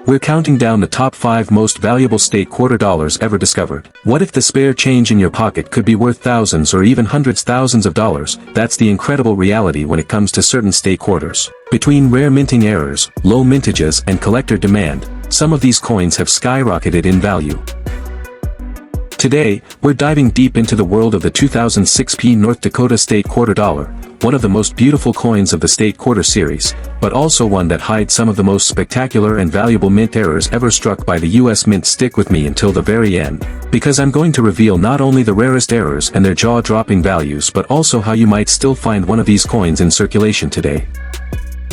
We're counting down the top 5 most valuable state quarter dollars ever discovered. What if the spare change in your pocket could be worth thousands or even hundreds thousands of dollars? That's the incredible reality when it comes to certain state quarters. Between rare minting errors, low mintages, and collector demand, some of these coins have skyrocketed in value. Today, we're diving deep into the world of the 2006 North Dakota State Quarter Dollar, one of the most beautiful coins of the State Quarter series, but also one that hides some of the most spectacular and valuable mint errors ever struck by the US Mint. Stick with me until the very end, because I'm going to reveal not only the rarest errors and their jaw-dropping values but also how you might still find one of these coins in circulation today.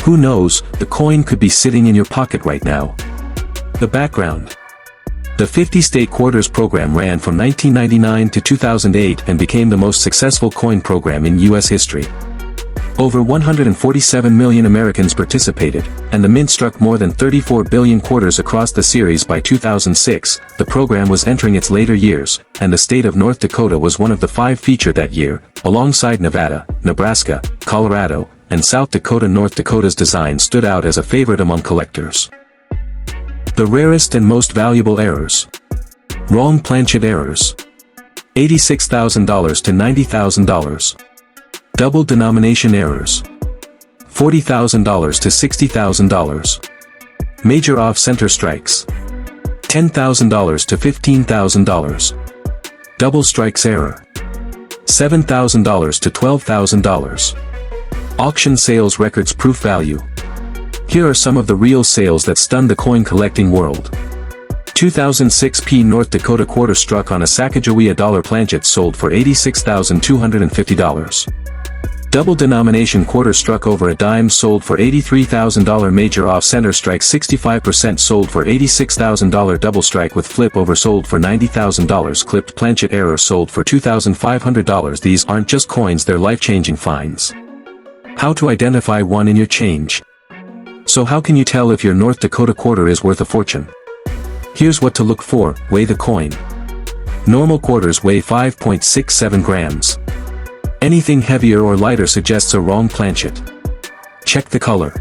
Who knows, the coin could be sitting in your pocket right now. The background. The 50 State Quarters program ran from 1999 to 2008 and became the most successful coin program in U.S. history. Over 147 million Americans participated, and the mint struck more than 34 billion quarters across the series by 2006. The program was entering its later years, and the state of North Dakota was one of the 5 featured that year, alongside Nevada, Nebraska, Colorado, and South Dakota. North Dakota's design stood out as a favorite among collectors. The rarest and most valuable errors. Wrong planchet errors. $86,000 to $90,000. Double denomination errors. $40,000 to $60,000. Major off-center strikes. $10,000 to $15,000. Double strikes error. $7,000 to $12,000. Auction sales records proof value. Here are some of the real sales that stunned the coin collecting world. 2006 North Dakota quarter struck on a Sacagawea dollar planchet sold for $86,250. Double denomination quarter struck over a dime sold for $83,000. Major off-center strike 65% sold for $86,000. Double strike with flip over sold for $90,000. Clipped planchet error sold for $2,500. These aren't just coins, they're life-changing finds. How to identify one in your change. So how can you tell if your North Dakota quarter is worth a fortune? Here's what to look for. Weigh the coin. Normal quarters weigh 5.67 grams. Anything heavier or lighter suggests a wrong planchet. Check the color.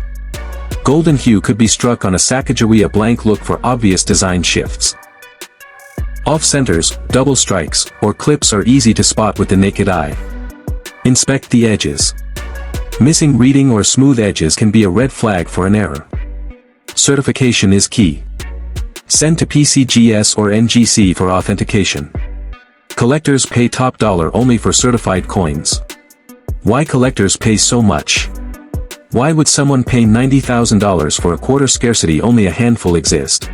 Golden hue could be struck on a Sacagawea blank. Look for obvious design shifts. Off-centers, double strikes, or clips are easy to spot with the naked eye. Inspect the edges. Missing reading or smooth edges can be a red flag for an error. Certification is key. Send to PCGS or NGC for authentication. Collectors pay top dollar only for certified coins. Why collectors pay so much? Why would someone pay $90,000 for a quarter? Scarcity, only a handful exist.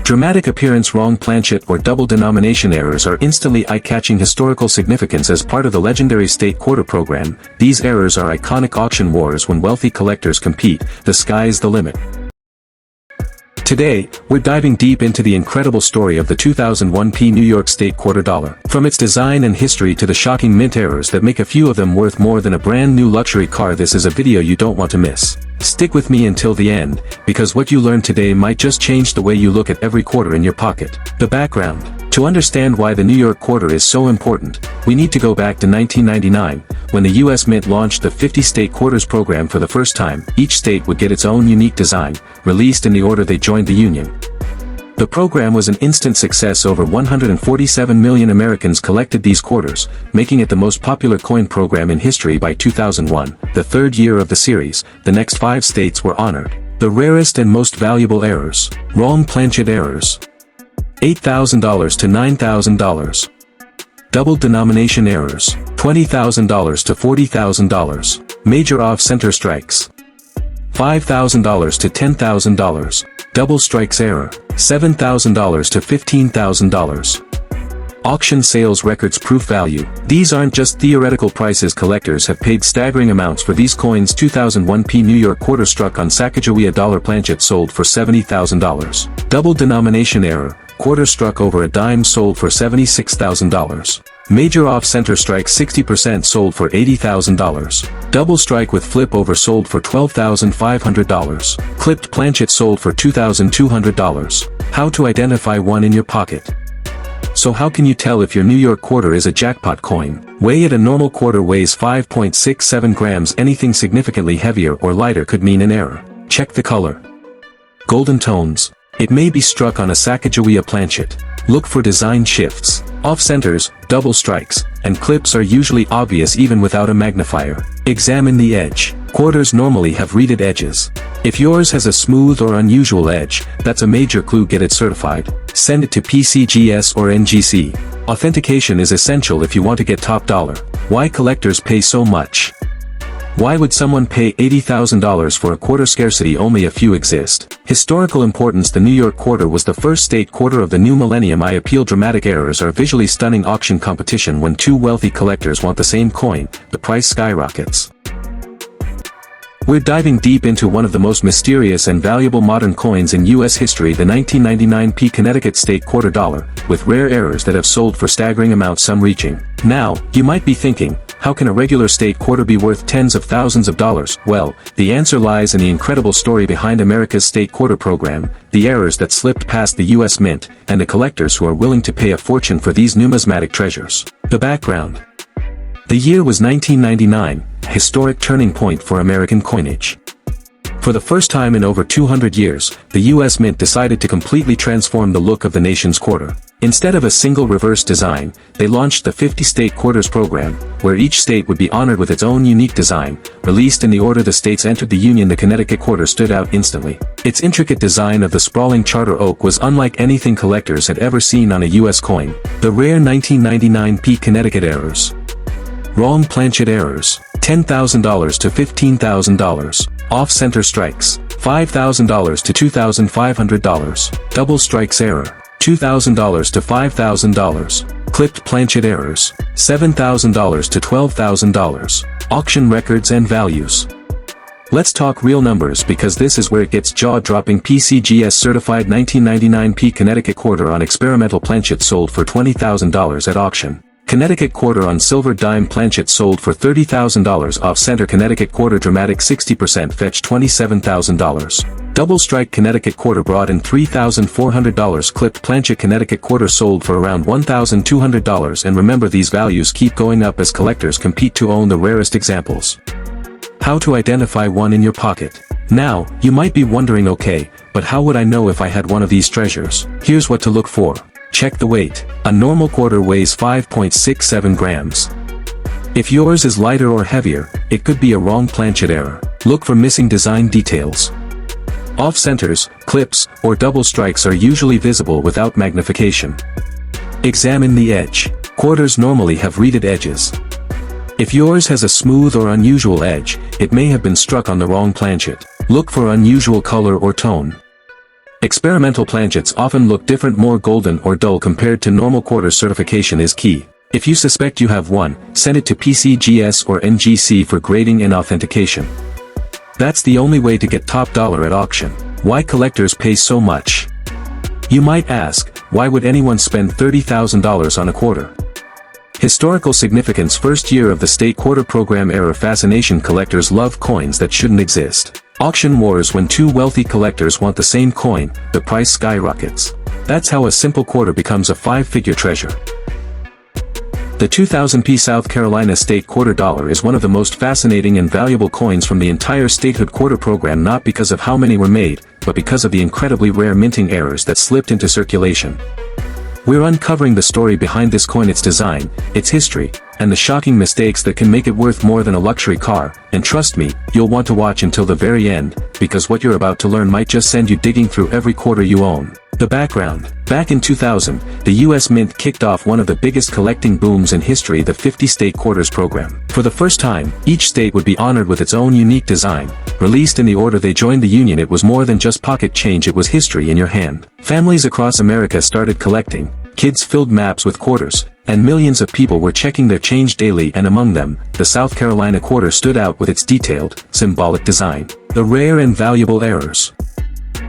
Dramatic appearance. Wrong planchet or double denomination errors are instantly eye-catching. Historical significance. As part of the legendary state quarter program, these errors are iconic. Auction wars. When wealthy collectors compete, the sky's the limit. Today, we're diving deep into the incredible story of the 2001 New York State Quarter Dollar. From its design and history to the shocking mint errors that make a few of them worth more than a brand new luxury car, this is a video you don't want to miss. Stick with me until the end, because what you learn today might just change the way you look at every quarter in your pocket. The background. To understand why the New York quarter is so important, we need to go back to 1999, when the U.S. Mint launched the 50 State Quarters program for the first time. Each state would get its own unique design, released in the order they joined the Union. The program was an instant success. Over 147 million Americans collected these quarters, making it the most popular coin program in history. By 2001, the third year of the series, the next 5 states were honored. The rarest and most valuable errors. Wrong planchet errors. $8,000 to $9,000. Double denomination errors. $20,000 to $40,000. Major off-center strikes. $5,000 to $10,000. Double strikes error. $7,000 to $15,000. Auction sales records proof value. These aren't just theoretical prices. Collectors have paid staggering amounts for these coins. 2001 New York quarter struck on Sacagawea dollar planchet sold for $70,000. Double denomination error. Quarter struck over a dime sold for $76,000. Major off-center strike 60% sold for $80,000. Double strike with flip over sold for $12,500. Clipped planchet sold for $2,200. How to identify one in your pocket. So how can you tell if your New York quarter is a jackpot coin? Weigh it. A normal quarter weighs 5.67 grams. Anything significantly heavier or lighter could mean an error. Check the color. Golden tones. It may be struck on a Sacagawea planchet. Look for design shifts. Off-centers, double strikes, and clips are usually obvious even without a magnifier. Examine the edge. Quarters normally have reeded edges. If yours has a smooth or unusual edge, that's a major clue. Get it certified. Send it to PCGS or NGC. Authentication is essential if you want to get top dollar. Why collectors pay so much? Why would someone pay $80,000 for a quarter? Scarcity, only a few exist. Historical importance. The New York quarter was the first state quarter of the new millennium. I appeal. Dramatic errors are visually stunning. Auction competition. When two wealthy collectors want the same coin, the price skyrockets. We're diving deep into one of the most mysterious and valuable modern coins in U.S. history, the 1999 P Connecticut State Quarter Dollar, with rare errors that have sold for staggering amounts, some reaching. Now, you might be thinking, how can a regular state quarter be worth tens of thousands of dollars? Well, the answer lies in the incredible story behind America's state quarter program, the errors that slipped past the U.S. Mint, and the collectors who are willing to pay a fortune for these numismatic treasures. The background. The year was 1999, a historic turning point for American coinage. For the first time in over 200 years, the U.S. Mint decided to completely transform the look of the nation's quarter. Instead of a single reverse design, they launched the 50 State Quarters program, where each state would be honored with its own unique design. Released in the order the states entered the Union, the Connecticut quarter stood out instantly. Its intricate design of the sprawling charter oak was unlike anything collectors had ever seen on a U.S. coin. The rare 1999 P Connecticut errors. Wrong planchet errors, $10,000 to $15,000. Off-center strikes, $5,000 to $2,500. Double strikes error, $2,000 to $5,000. Clipped planchet errors, $7,000 to $12,000. Auction records and values. Let's talk real numbers, because this is where it gets jaw-dropping. PCGS certified 1999 P Connecticut quarter on experimental planchet sold for $20,000 at auction. Connecticut quarter on silver dime planchet sold for $30,000. Off-center Connecticut quarter dramatic 60% fetched $27,000. Double strike Connecticut quarter brought in $3,400. Clipped planchet Connecticut quarter sold for around $1,200. And remember, these values keep going up as collectors compete to own the rarest examples. How to identify one in your pocket. Now, you might be wondering, okay, but how would I know if I had one of these treasures? Here's what to look for. Check the weight. A normal quarter weighs 5.67 grams. If yours is lighter or heavier, it could be a wrong planchet error. Look for missing design details. Off-centers, clips, or double strikes are usually visible without magnification. Examine the edge. Quarters normally have reeded edges. If yours has a smooth or unusual edge, it may have been struck on the wrong planchet. Look for unusual color or tone. Experimental planchets often look different, more golden or dull compared to normal quarters. Certification is key. If you suspect you have one, send it to PCGS or NGC for grading and authentication. That's the only way to get top dollar at auction. Why collectors pay so much? You might ask, why would anyone spend $30,000 on a quarter? Historical significance. First year of the state quarter program era. Fascination. Collectors love coins that shouldn't exist. Auction wars. When two wealthy collectors want the same coin, the price skyrockets. That's how a simple quarter becomes a five-figure treasure. The 2000 P South Carolina State Quarter Dollar is one of the most fascinating and valuable coins from the entire statehood quarter program, not because of how many were made, but because of the incredibly rare minting errors that slipped into circulation. We're uncovering the story behind this coin, its design, its history, and the shocking mistakes that can make it worth more than a luxury car. And trust me, you'll want to watch until the very end, because what you're about to learn might just send you digging through every quarter you own. The background. Back in 2000, the U.S. Mint kicked off one of the biggest collecting booms in history, the 50 State Quarters program. For the first time, each state would be honored with its own unique design. Released in the order they joined the Union, it was more than just pocket change, it was history in your hand. Families across America started collecting. Kids filled maps with quarters, and millions of people were checking their change daily, and among them, the South Carolina quarter stood out with its detailed, symbolic design. The rare and valuable errors.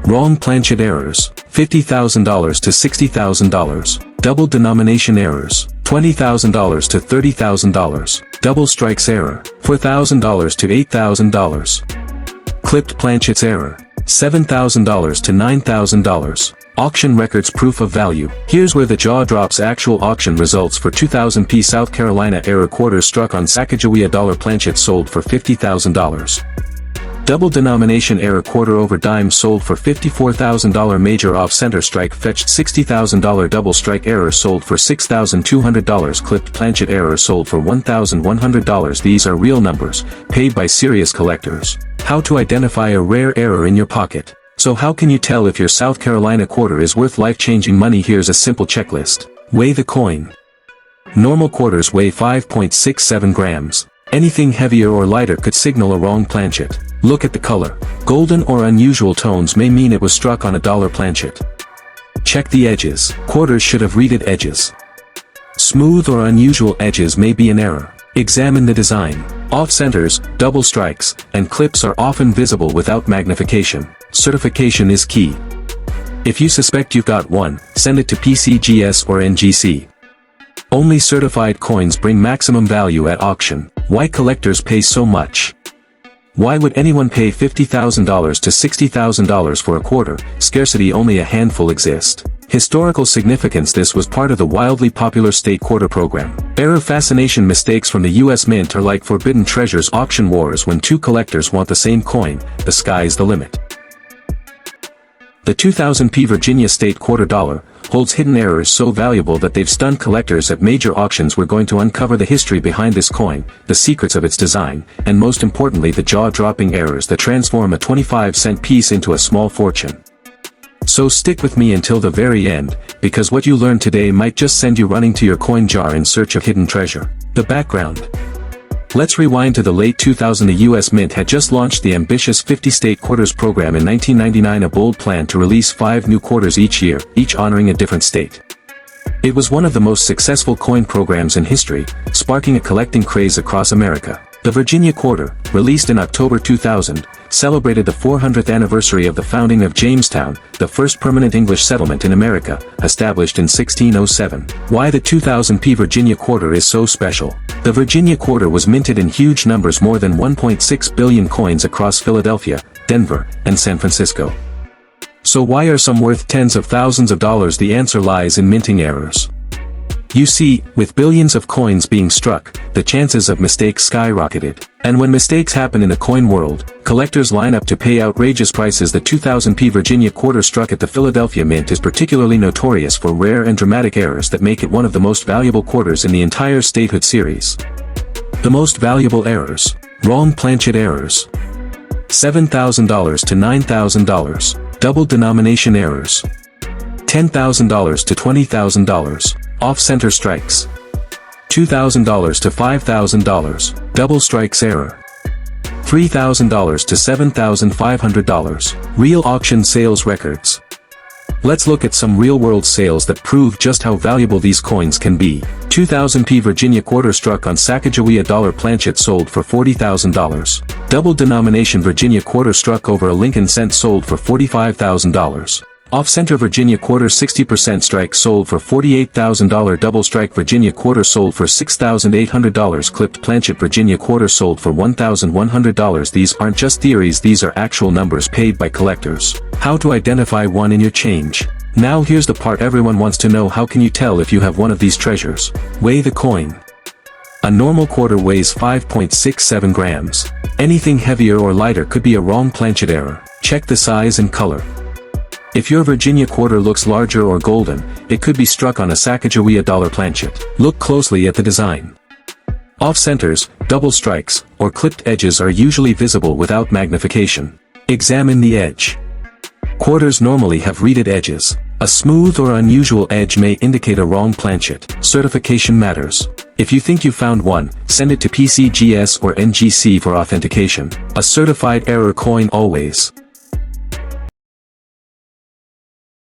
Wrong planchet errors, $50,000 to $60,000. Double denomination errors, $20,000 to $30,000. Double strikes error, $4,000 to $8,000. Clipped planchets error, $7,000 to $9,000. Auction records. Proof of value. Here's where the jaw drops. Actual auction results for 2000 P South Carolina era quarters struck on Sacagawea dollar planchet sold for $50,000. Double denomination error quarter over dime sold for $54,000. Major off-center strike fetched $60,000. Double strike error sold for $6,200. Clipped planchet error sold for $1,100. These are real numbers, paid by serious collectors. How to identify a rare error in your pocket. So how can you tell if your South Carolina quarter is worth life-changing money? Here's a simple checklist. Weigh the coin. Normal quarters weigh 5.67 grams. Anything heavier or lighter could signal a wrong planchet. Look at the color. Golden or unusual tones may mean it was struck on a dollar planchet. Check the edges. Quarters should have reeded edges. Smooth or unusual edges may be an error. Examine the design. Off-centers, double strikes, and clips are often visible without magnification. Certification is key. If you suspect you've got one, send it to PCGS or NGC. Only certified coins bring maximum value at auction. Why collectors pay so much? Why would anyone pay $50,000 to $60,000 for a quarter? Scarcity. Only a handful exist. Historical significance. This was part of the wildly popular state quarter program. Error fascination. Mistakes from the US Mint are like forbidden treasures. Auction wars. When two collectors want the same coin, the sky's the limit. The 2000p Virginia state quarter dollar holds hidden errors so valuable that they've stunned collectors at major auctions. We're going to uncover the history behind this coin, the secrets of its design, and most importantly the jaw-dropping errors that transform a 25-cent piece into a small fortune. So stick with me until the very end, because what you learn today might just send you running to your coin jar in search of hidden treasure. The background. Let's rewind to the late 2000s. The US Mint had just launched the ambitious 50-state quarters program in 1999, a bold plan to release 5 new quarters each year, each honoring a different state. It was one of the most successful coin programs in history, sparking a collecting craze across America. The Virginia quarter, released in October 2000, celebrated the 400th anniversary of the founding of Jamestown, the first permanent English settlement in America, established in 1607. Why the 2000p Virginia quarter is so special. The Virginia quarter was minted in huge numbers, more than 1.6 billion coins across Philadelphia, Denver, and San Francisco. So why are some worth tens of thousands of dollars? The answer lies in minting errors. You see, with billions of coins being struck, the chances of mistakes skyrocketed. And when mistakes happen in the coin world, collectors line up to pay outrageous prices. The 2000p Virginia quarter struck at the Philadelphia Mint is particularly notorious for rare and dramatic errors that make it one of the most valuable quarters in the entire statehood series. The most valuable errors. Wrong planchet errors. $7,000 to $9,000. Double denomination errors. $10,000 to $20,000. Off-center strikes. $2,000 to $5,000. Double strikes error. $3,000 to $7,500. Real auction sales records. Let's look at some real-world sales that prove just how valuable these coins can be. 2000p Virginia quarter struck on Sacagawea dollar planchet sold for $40,000. Double denomination Virginia quarter struck over a Lincoln cent sold for $45,000. Off-center Virginia quarter 60% strike sold for $48,000. Double strike Virginia quarter sold for $6,800. Clipped planchet Virginia quarter sold for $1,100. These aren't just theories, these are actual numbers paid by collectors. How to identify one in your change. Now here's the part everyone wants to know. How can you tell if you have one of these treasures? Weigh the coin. A normal quarter weighs 5.67 grams. Anything heavier or lighter could be a wrong planchet error. Check the size and color. If your Virginia quarter looks larger or golden, it could be struck on a Sacagawea dollar planchet. Look closely at the design. Off-centers, double strikes, or clipped edges are usually visible without magnification. Examine the edge. Quarters normally have reeded edges. A smooth or unusual edge may indicate a wrong planchet. Certification matters. If you think you found one, send it to PCGS or NGC for authentication. A certified error coin always.